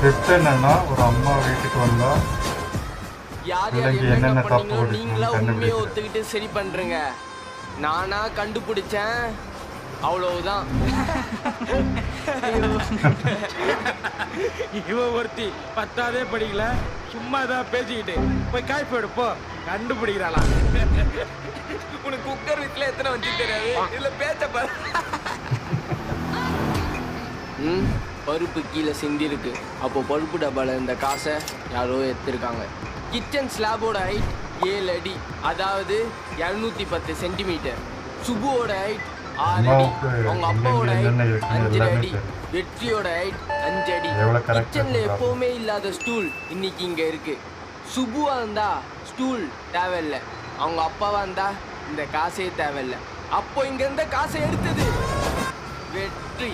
Steps என்னன்னா ஒரு அம்மா வீட்டுக்கு வந்தா யார் யார் பிள்ளைக்கு என்னென்ன என்னென்ன தப்பு பண்ணீங்களோ நீங்களா பிடிக்கணும்னு உண்மையை கண்டுபிடிக்கிறது. ஒத்துக்கிட்டு சரி பண்றீங்க. நானா கண்டுபிடிச்சேன், அவ்வளவுதான். இவ ஒருத்தி 10ஆவதே படிக்கல, சும்மா தான் பேசிக்கிட்டு போய் காய்ப்பு எடுப்போ கண்டுபிடிக்கிறாளா? உனக்கு குக்கர் வீட்டுல எத்தனை வச்சு தெரியாது, இதுல பேச்ச பாரு. பருப்பு கீழே சிந்தி இருக்கு. அப்போ பருப்பு டப்பால இந்த காசை யாரோ எடுத்திருக்காங்க. கிச்சன் ஸ்லாபோட ஹைட் 7 அடி, அதாவது 210 சென்டிமீட்டர். சுபுவோட ஹைட் 6 அடி, அவங்க அப்பாவோட ஹைட் 5 அடி, வெற்றியோட ஹைட் 5 அடி. கிச்சன்ல எப்பவுமே இல்லாத ஸ்டூல் இன்னைக்கு இங்க இருக்கு. சுபுவா இருந்தா ஸ்டூல் தேவையில்ல, அவங்க அப்பாவா இருந்தா இந்த காசே தேவையில்ல. அப்போ இங்க இருந்த காசை எடுத்தது வெற்றி.